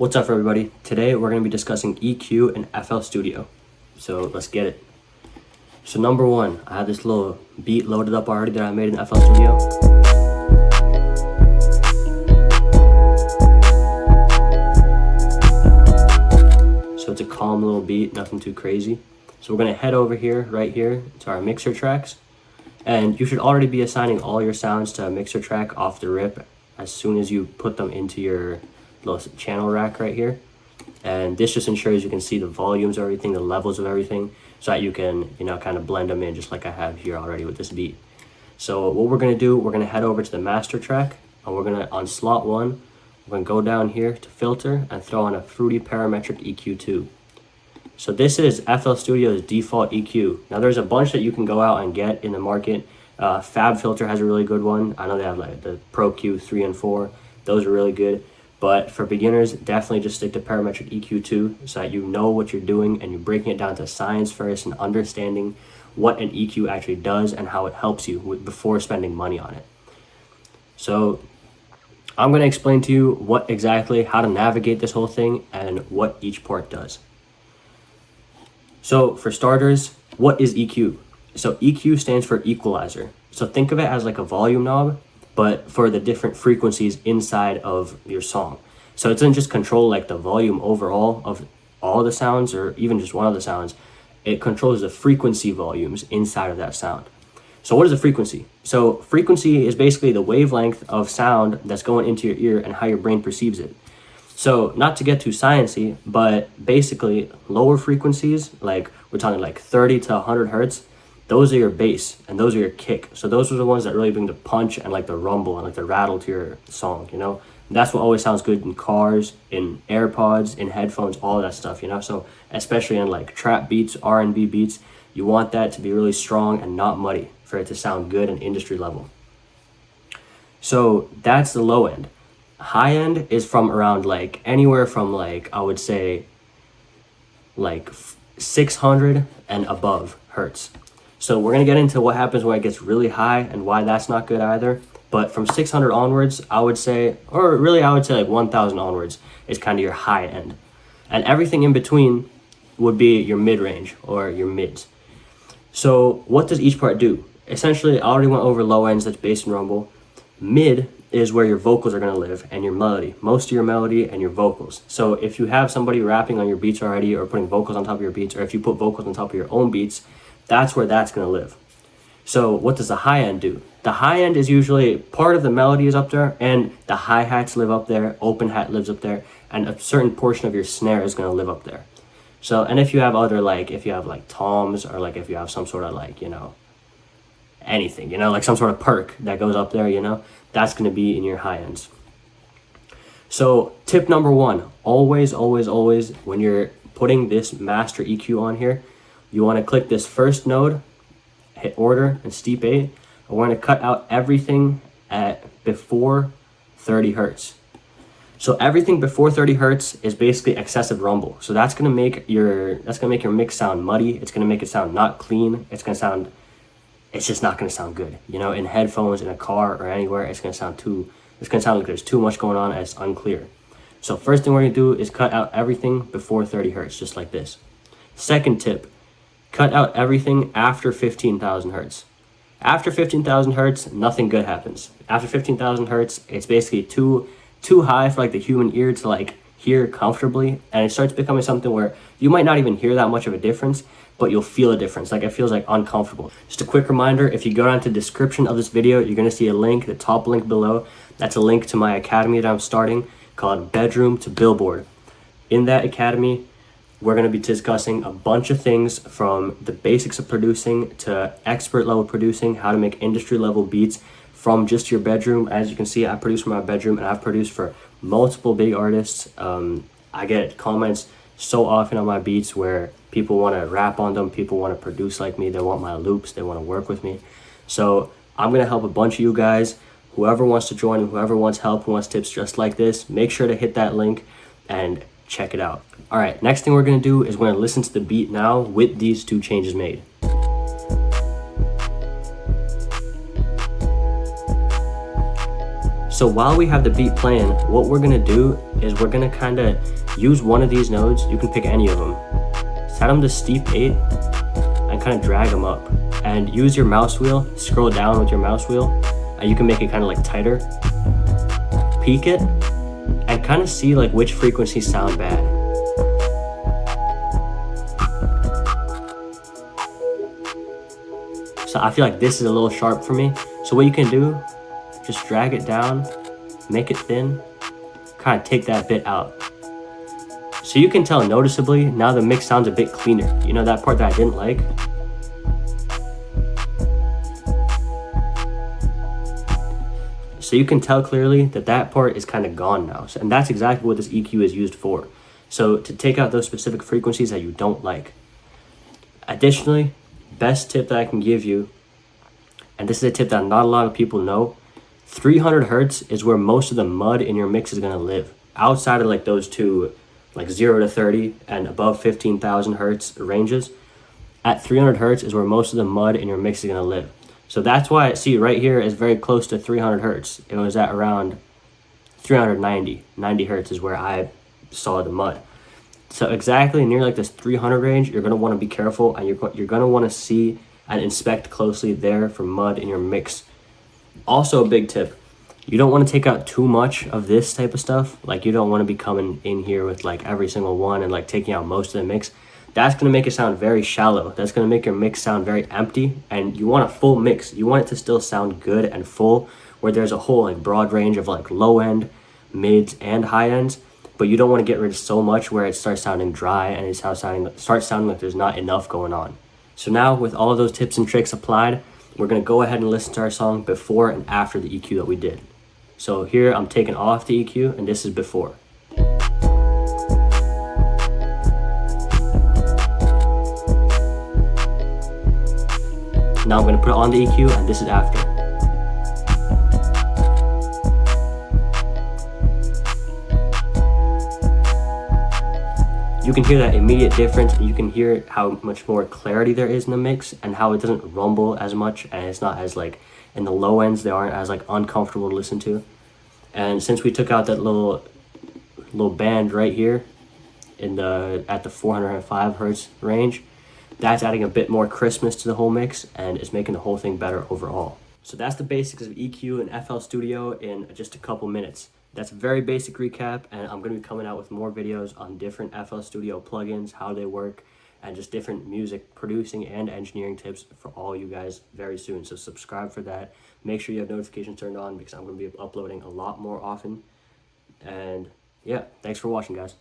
What's up everybody? Today we're going to be discussing EQ in FL Studio. So let's get it. So number one, I have this little beat loaded up already that I made in FL Studio. So it's a calm little beat, nothing too crazy. So we're going to head over here, right here, to our mixer tracks. And you should already be assigning all your sounds to a mixer track off the rip as soon as you put them into your little channel rack right here. And this just ensures you can see the volumes of everything, the levels of everything, so that you can, kind of blend them in just like I have here already with this beat. So what we're going to do, we're going to head over to the master track, and we're going to, on slot 1, we're going to go down here to filter and throw on a Fruity Parametric EQ2. So this is FL Studio's default EQ. Now there's a bunch that you can go out and get in the market. FabFilter has a really good one. I know they have like the Pro Q 3 and 4. Those are really good. But for beginners, definitely just stick to Parametric EQ2 so that you know what you're doing and you're breaking it down to science first and understanding what an EQ actually does and how it helps you before spending money on it. So I'm going to explain to you how to navigate this whole thing and what each part does. So for starters, what is EQ? So EQ stands for equalizer. So think of it as like a volume knob, but for the different frequencies inside of your song. So it doesn't just control like the volume overall of all the sounds or even just one of the sounds. It controls the frequency volumes inside of that sound. So what is a frequency? So frequency is basically the wavelength of sound that's going into your ear and how your brain perceives it. So not to get too sciencey, but basically lower frequencies, like we're talking like 30 to 100 hertz, those are your bass and those are your kick. So those are the ones that really bring the punch and like the rumble and like the rattle to your song, And that's what always sounds good in cars, in AirPods, in headphones, all that stuff, So especially in like trap beats, R&B beats, you want that to be really strong and not muddy for it to sound good and industry level. So that's the low end. High end is from around like anywhere from like, I would say like 600 and above hertz. So we're going to get into what happens when it gets really high and why that's not good either. But from 600 onwards, I would say like 1000 onwards is kind of your high end. And everything in between would be your mid-range or your mids. So what does each part do? Essentially, I already went over low ends, that's bass and rumble. Mid is where your vocals are going to live and your melody. Most of your melody and your vocals. So if you have somebody rapping on your beats already or putting vocals on top of your beats, or if you put vocals on top of your own beats, that's where that's going to live. So what does the high end do? The high end is usually part of the melody is up there and the hi-hats live up there, open hat lives up there, and a certain portion of your snare is going to live up there. So, and if you have other if you have like toms or like if you have some sort of anything, like some sort of perk that goes up there, that's going to be in your high ends. So tip number 1, always, when you're putting this master EQ on here, you want to click this first node, hit order and steep 8. And we're going to cut out everything at before 30 hertz. So everything before 30 hertz is basically excessive rumble. So that's going to make your mix sound muddy. It's going to make it sound not clean. It's just not going to sound good. In headphones, in a car, or anywhere, it's going to sound like there's too much going on and it's unclear. So first thing we're going to do is cut out everything before 30 hertz, just like this. Second tip, cut out everything after 15,000 hertz. After 15,000 hertz, nothing good happens. After 15,000 hertz, it's basically too high for like the human ear to hear comfortably, and it starts becoming something where you might not even hear that much of a difference, but you'll feel a difference. Like it feels like uncomfortable. Just a quick reminder, if you go down to the description of this video, you're going to see a link, the top link below. That's a link to my academy that I'm starting called Bedroom to Billboard. In that academy, we're going to be discussing a bunch of things from the basics of producing to expert level producing, how to make industry level beats from just your bedroom. As you can see, I produce from my bedroom and I've produced for multiple big artists. I get comments so often on my beats where people want to rap on them, people want to produce like me, they want my loops, they want to work with me. So I'm going to help a bunch of you guys. Whoever wants to join, whoever wants help, who wants tips just like this, make sure to hit that link and check it out. All right, next thing we're going to do is we're going to listen to the beat now with these 2 changes made. So while we have the beat playing, what we're gonna do is we're gonna kind of use one of these nodes. You can pick any of them. Set them to steep 8 and kind of drag them up. And use your mouse wheel, scroll down with your mouse wheel, and you can make it kind of like tighter. Peak it, and kind of see like which frequencies sound bad. So I feel like this is a little sharp for me. So what you can do, just drag it down, make it thin, kind of take that bit out. So you can tell noticeably now the mix sounds a bit cleaner. You know that part that I didn't like? So you can tell clearly that that part is kind of gone now. So, and that's exactly what this EQ is used for. So to take out those specific frequencies that you don't like. Additionally, best tip that I can give you, and this is a tip that not a lot of people know, 300 hertz is where most of the mud in your mix is going to live. Outside of like those two, like 0 to 30 and above 15,000 hertz ranges, at 300 hertz is where most of the mud in your mix is going to live. So that's why, see right here is very close to 300 hertz. It was at around 90 hertz is where I saw the mud. So exactly near like this 300 range, you're going to want to be careful, and you're going to want to see and inspect closely there for mud in your mix. Also a big tip, you don't want to take out too much of this type of stuff. Like you don't want to be coming in here with like every single one and like taking out most of the mix. That's going to make it sound very shallow. That's going to make your mix sound very empty, and you want a full mix. You want it to still sound good and full, where there's a whole like broad range of like low end, mids, and high ends. But you don't want to get rid of so much where it starts sounding dry and it starts sounding like there's not enough going on. So now with all of those tips and tricks applied, we're going to go ahead and listen to our song before and after the EQ that we did. So here I'm taking off the EQ, and this is before. Now I'm going to put it on the EQ, and this is after. You can hear that immediate difference, and you can hear how much more clarity there is in the mix, and how it doesn't rumble as much, and it's not as like in the low ends they aren't as like uncomfortable to listen to. And since we took out that little band right here in the at the 405 hertz range, that's adding a bit more crispness to the whole mix, and it's making the whole thing better overall. So that's the basics of EQ and FL Studio in just a couple minutes. That's a very basic recap, and I'm going to be coming out with more videos on different FL Studio plugins, how they work, and just different music producing and engineering tips for all you guys very soon. So subscribe for that. Make sure you have notifications turned on, because I'm going to be uploading a lot more often. And yeah, thanks for watching, guys.